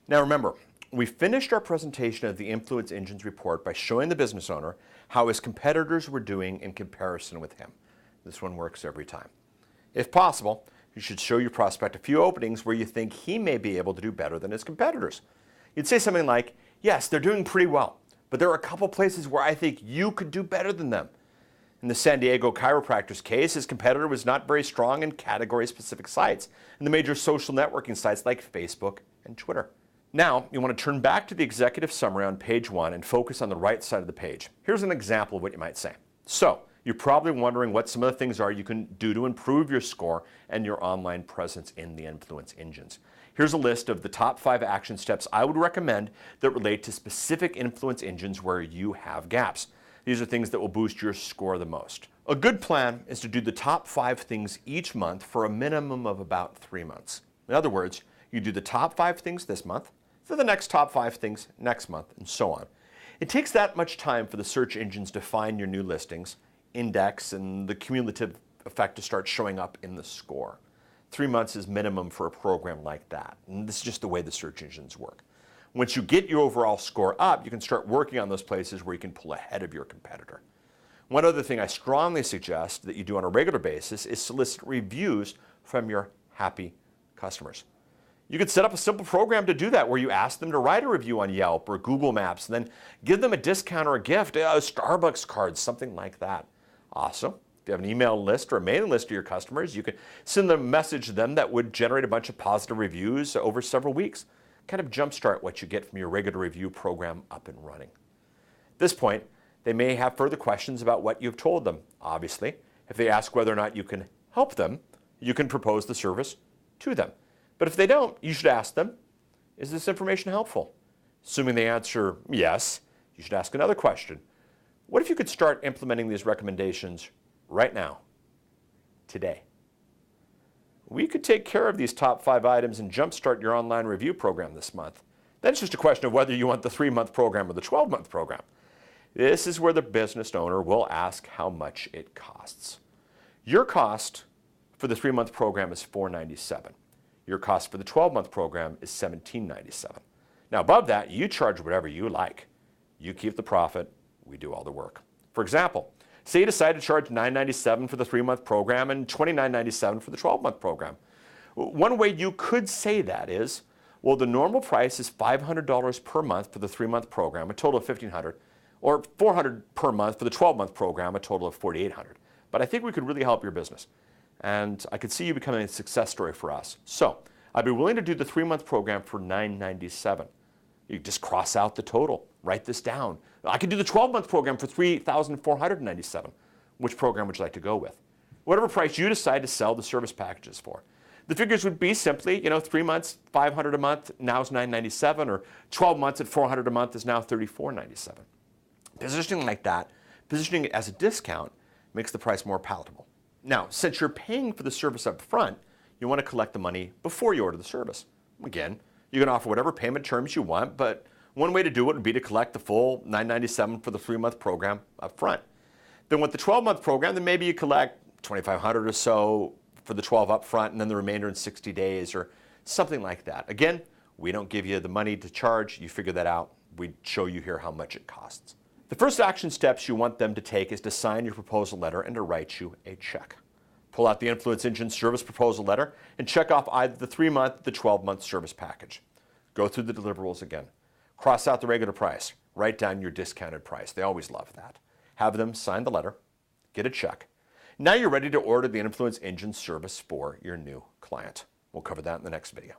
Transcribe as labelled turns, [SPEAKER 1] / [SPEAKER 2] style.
[SPEAKER 1] Now remember, we finished our presentation of the Influence Engines report by showing the business owner how his competitors were doing in comparison with him. This one works every time. If possible, you should show your prospect a few openings where you think he may be able to do better than his competitors. You'd say something like, yes, they're doing pretty well, but there are a couple places where I think you could do better than them. In the San Diego chiropractor's case, his competitor was not very strong in category-specific sites, and the major social networking sites like Facebook and Twitter. Now, you want to turn back to the executive summary on page 1 and focus on the right side of the page. Here's an example of what you might say. So, you're probably wondering what some of the things are you can do to improve your score and your online presence in the Influence Engines. Here's a list of the top 5 action steps I would recommend that relate to specific Influence Engines where you have gaps. These are things that will boost your score the most. A good plan is to do the top 5 things each month for a minimum of about 3 months. In other words, you do the top 5 things this month, for the next top 5 things next month, and so on. It takes that much time for the search engines to find your new listings, index, and the cumulative effect to start showing up in the score. 3 months is minimum for a program like that, and this is just the way the search engines work. Once you get your overall score up, you can start working on those places where you can pull ahead of your competitor. One other thing I strongly suggest that you do on a regular basis is solicit reviews from your happy customers. You could set up a simple program to do that where you ask them to write a review on Yelp or Google Maps and then give them a discount or a gift, a Starbucks card, something like that. Also, if you have an email list or a mailing list to your customers, you could send them a message to them that would generate a bunch of positive reviews over several weeks. Kind of jumpstart what you get from your regular review program up and running. At this point, they may have further questions about what you've told them. Obviously, if they ask whether or not you can help them, you can propose the service to them. But if they don't, you should ask them, is this information helpful? Assuming they answer yes, you should ask another question. What if you could start implementing these recommendations right now, today? We could take care of these top 5 items and jumpstart your online review program this month. Then it's just a question of whether you want the 3-month program or the 12-month program. This is where the business owner will ask how much it costs. Your cost for the 3-month program is $497. Your cost for the 12-month program is $1797. Now above that, you charge whatever you like. You keep the profit, we do all the work. For example, say you decide to charge $997 for the 3-month program and $29.97 for the 12-month program. One way you could say that is, well, the normal price is $500 per month for the 3-month program, a total of $1,500, or $400 per month for the 12-month program, a total of $4,800. But I think we could really help your business, and I could see you becoming a success story for us. So I'd be willing to do the 3-month program for $997. You just cross out the total, write this down. I could do the 12-month program for $3,497. Which program would you like to go with? Whatever price you decide to sell the service packages for. The figures would be simply, 3 months, $500 a month, now is $997, or 12 months at $400 a month is now $34.97. Positioning like that, positioning it as a discount, makes the price more palatable. Now, since you're paying for the service up front, you want to collect the money before you order the service. Again, you can offer whatever payment terms you want, but one way to do it would be to collect the full $997 for the 3-month program up front. Then with the 12-month program, then maybe you collect $2,500 or so for the 12 up front and then the remainder in 60 days or something like that. Again, we don't give you the money to charge. You figure that out. We show you here how much it costs. The first action steps you want them to take is to sign your proposal letter and to write you a check. Pull out the Influence Engine service proposal letter and check off either the 3-month or the 12-month service package. Go through the deliverables again. Cross out the regular price. Write down your discounted price. They always love that. Have them sign the letter, get a check. Now you're ready to order the Influence Engine service for your new client. We'll cover that in the next video.